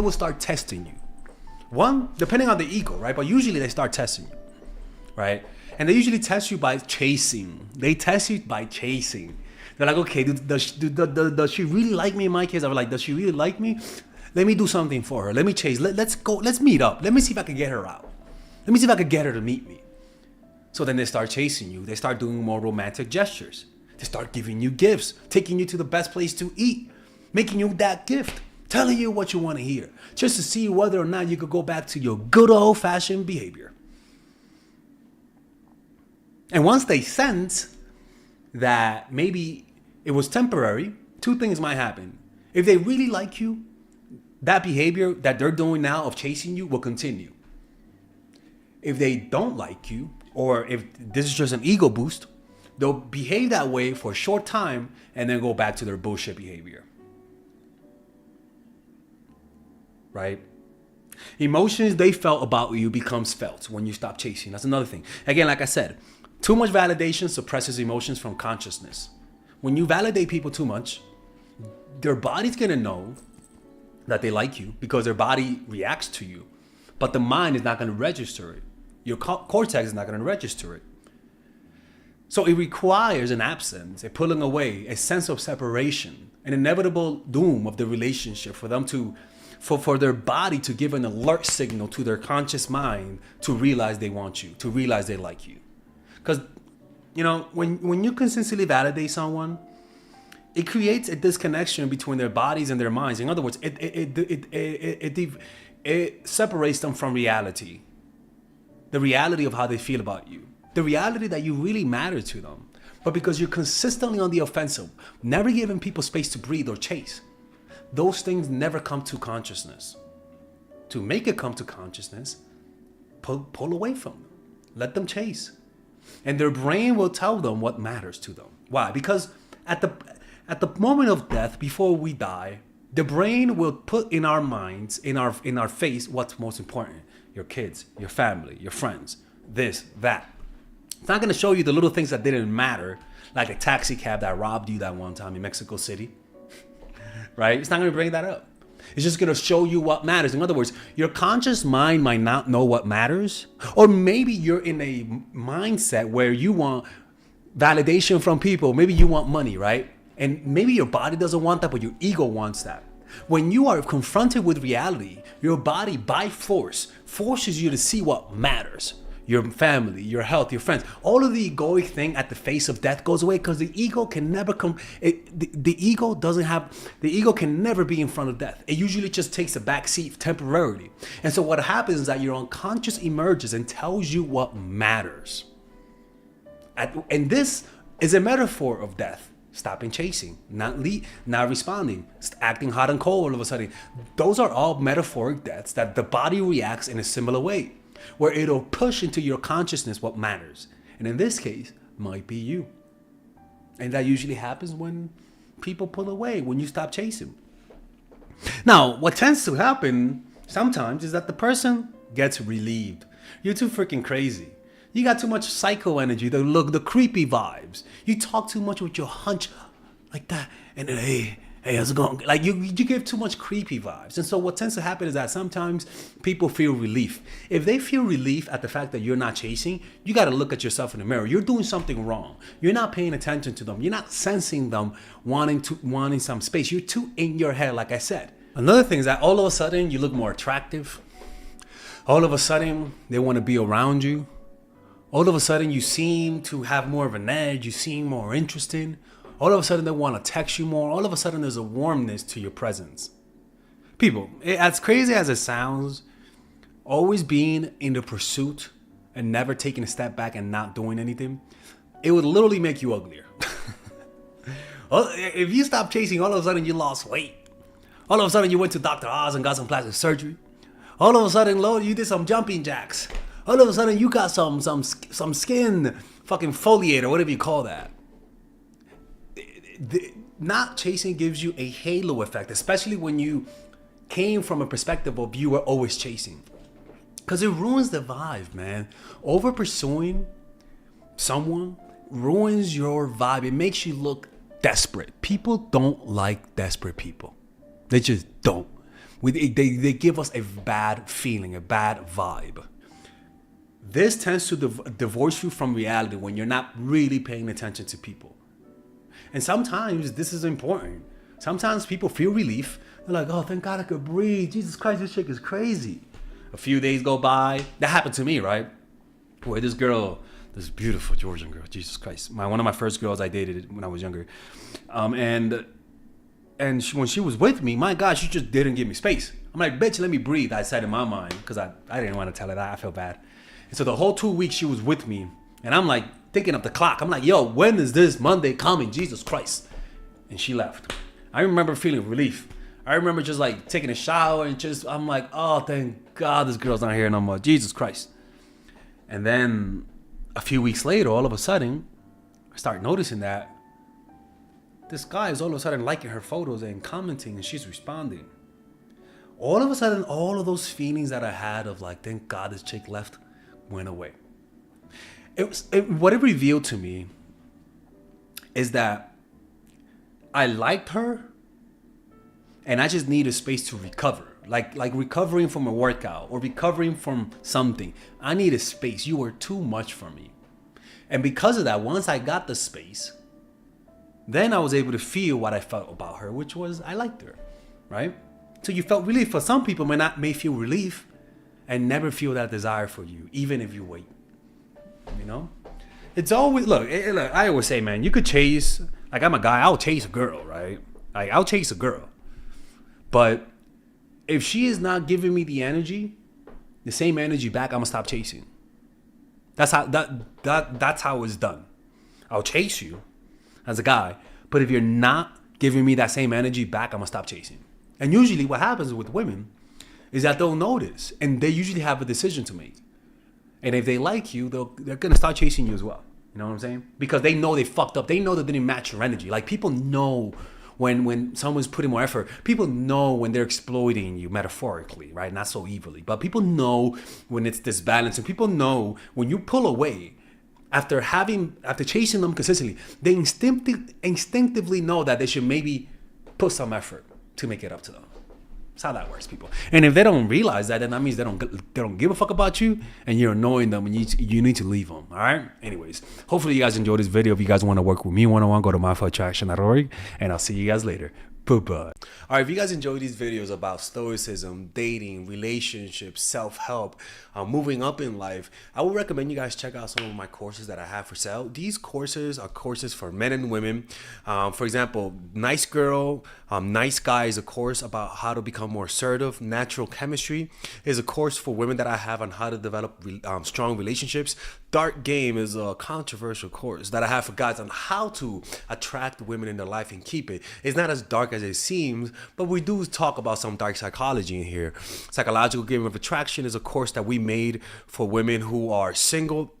They will start testing you. One, depending on the ego, right? But usually they start testing you, right? And they usually test you by chasing. They test you by chasing. They're like, okay, does she really like me? In my case, I was like, does she really like me? Let me do something for her. Let me chase. Let's go. Let's meet up. Let me see if I can get her out. Let me see if I can get her to meet me. So then they start chasing you. They start doing more romantic gestures. They start giving you gifts, taking you to the best place to eat, making you that gift, telling you what you want to hear, just to see whether or not you could go back to your good old-fashioned behavior. And once they sense that maybe it was temporary, two things might happen. If they really like you, that behavior that they're doing now of chasing you will continue. If they don't like you, or if this is just an ego boost, they'll behave that way for a short time and then go back to their bullshit behavior. Right? Emotions they felt about you becomes felt when you stop chasing. That's another thing. Again, like I said, too much validation suppresses emotions from consciousness. When you validate people too much, their body's gonna know that they like you because their body reacts to you, but the mind is not gonna register it. Your cortex is not gonna register it. So it requires an absence, a pulling away, a sense of separation, an inevitable doom of the relationship for them to, for their body to give an alert signal to their conscious mind to realize they want you, to realize they like you. Because, you know, when you consistently validate someone, it creates a disconnection between their bodies and their minds. In other words, it separates them from reality. The reality of how they feel about you. The reality that you really matter to them. But because you're consistently on the offensive, never giving people space to breathe or chase, those things never come to consciousness. To make it come to consciousness, pull away from them. Let them chase. And their brain will tell them what matters to them. Why? Because at the moment of death, before we die, the brain will put in our minds, in our face, what's most important. Your kids, your family, your friends, this, that. It's not going to show you the little things that didn't matter, like a taxi cab that robbed you that one time in Mexico City, right? It's not going to bring that up. It's just going to show you what matters. In other words, your conscious mind might not know what matters, or maybe you're in a mindset where you want validation from people. Maybe you want money, right? And maybe your body doesn't want that, but your ego wants that. When you are confronted with reality, your body by force forces you to see what matters. Your family, your health, your friends. All of the egoic thing at the face of death goes away because the ego can never come. The ego can never be in front of death. It usually just takes a back seat temporarily. And so what happens is that your unconscious emerges and tells you what matters. And this is a metaphor of death. Stopping chasing, not responding, acting hot and cold all of a sudden. Those are all metaphoric deaths that the body reacts in a similar way, where it'll push into your consciousness what matters. And in this case, might be you. And that usually happens when people pull away, when you stop chasing. Now, what tends to happen sometimes is that the person gets relieved. You're too freaking crazy. You got too much psycho energy, the creepy vibes. You talk too much with your hunch like that. And then, hey, how's it going? Like you give too much creepy vibes. And so what tends to happen is that sometimes people feel relief. If they feel relief at the fact that you're not chasing, you got to look at yourself in the mirror. You're doing something wrong. You're not paying attention to them. You're not sensing them wanting some space. You're too in your head, like I said. Another thing is that all of a sudden you look more attractive. All of a sudden they want to be around you. All of a sudden, you seem to have more of an edge. You seem more interesting. All of a sudden, they want to text you more. All of a sudden, there's a warmness to your presence. People, as crazy as it sounds, always being in the pursuit and never taking a step back and not doing anything, it would literally make you uglier. If you stop chasing, all of a sudden, you lost weight. All of a sudden, you went to Dr. Oz and got some plastic surgery. All of a sudden, Lord, you did some jumping jacks. All of a sudden, you got some skin fucking foliate or whatever you call that. Not chasing gives you a halo effect, especially when you came from a perspective of you were always chasing. Because it ruins the vibe, man. Over pursuing someone ruins your vibe. It makes you look desperate. People don't like desperate people. They just don't. They give us a bad feeling, a bad vibe. This tends to divorce you from reality when you're not really paying attention to people. And sometimes this is important. Sometimes people feel relief. They're like, oh, thank God I could breathe. Jesus Christ, this chick is crazy. A few days go by. That happened to me, right? Where this girl, this beautiful Georgian girl, Jesus Christ, one of my first girls I dated when I was younger. And when she was with me, my God, she just didn't give me space. I'm like, bitch, let me breathe. I said in my mind, because I didn't want to tell her that. I felt bad. And so the whole 2 weeks she was with me, and I'm like thinking of the clock. I'm like, yo, when is this Monday coming? Jesus Christ. And she left. I remember feeling relief. I remember just like taking a shower and I'm like, oh, thank God this girl's not here no more. Jesus Christ. And then a few weeks later, all of a sudden, I start noticing that this guy is all of a sudden liking her photos and commenting, and she's responding. All of a sudden, all of those feelings that I had of like, thank God this chick left, went away. What it revealed to me is that I liked her, and I just needed space to recover. Like recovering from a workout or recovering from something. I needed space. You were too much for me. And because of that, once I got the space, then I was able to feel what I felt about her, which was I liked her, right? So you felt relief. For some people, may feel relief and never feel that desire for you, even if you wait. You know? It's always, look, I always say, man, you could chase, like I'm a guy, I'll chase a girl, right? Like I'll chase a girl. But if she is not giving me the same energy back, I'm gonna stop chasing. That's how it's done. I'll chase you as a guy, but if you're not giving me that same energy back, I'm gonna stop chasing. And usually what happens with women is that they'll notice, and they usually have a decision to make. And if they like you, they're gonna start chasing you as well. You know what I'm saying? Because they know they fucked up. They know that they didn't match your energy. Like people know when someone's putting more effort. People know when they're exploiting you metaphorically, right? Not so evilly. But people know when it's disbalanced. And people know when you pull away after chasing them consistently, they instinctively know that they should maybe put some effort to make it up to them. That's how that works, people. And if they don't realize that, then that means they don't give a fuck about you, and you're annoying them, and you need to leave them. All right. Anyways, hopefully you guys enjoyed this video. If you guys want to work with me one-on-one, go to mindfulattraction.org, and I'll see you guys later. Bye-bye. All right, if you guys enjoy these videos about stoicism, dating, relationships, self-help, moving up in life, I would recommend you guys check out some of my courses that I have for sale. These courses are courses for men and women. For example, Nice Girl, Nice Guy is a course about how to become more assertive. Natural Chemistry is a course for women that I have on how to develop strong relationships. Dark Game is a controversial course that I have for guys on how to attract women in their life and keep it. It's not as dark as it seems, but we do talk about some dark psychology in here. Psychological Game of Attraction is a course that we made for women who are single.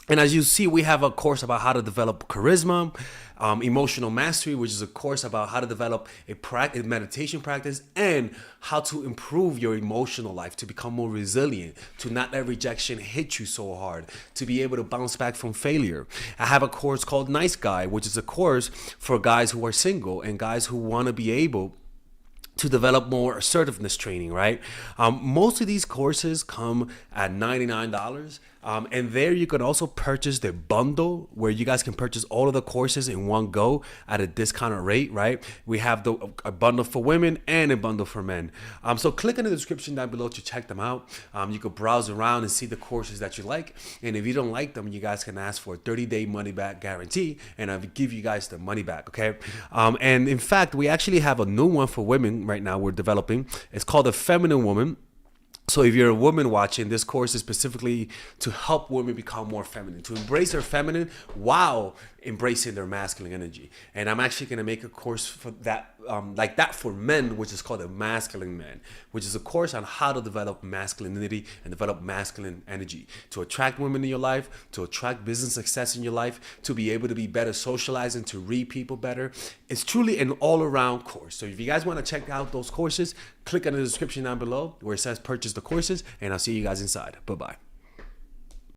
And as you see, we have a course about how to develop charisma, emotional mastery, which is a course about how to develop a meditation practice and how to improve your emotional life, to become more resilient, to not let rejection hit you so hard, to be able to bounce back from failure. I have a course called Nice Guy, which is a course for guys who are single and guys who want to be able to develop more assertiveness training, right? Most of these courses come at $99. And there you could also purchase the bundle where you guys can purchase all of the courses in one go at a discounted rate, right? We have a bundle for women and a bundle for men. So click in the description down below to check them out. You could browse around and see the courses that you like. And if you don't like them, you guys can ask for a 30-day money-back guarantee, and I'll give you guys the money back, okay? And in fact, we actually have a new one for women right now we're developing. It's called The Feminine Woman. So if you're a woman watching, this course is specifically to help women become more feminine, to embrace their feminine while embracing their masculine energy. And I'm actually going to make a course for that, like that for men, which is called the Masculine Man, which is a course on how to develop masculinity and develop masculine energy, to attract women in your life, to attract business success in your life, to be able to be better socializing, to read people better. It's truly an all-around course. So if you guys want to check out those courses, click on the description down below where it says purchase the courses, and I'll see you guys inside. Bye-bye.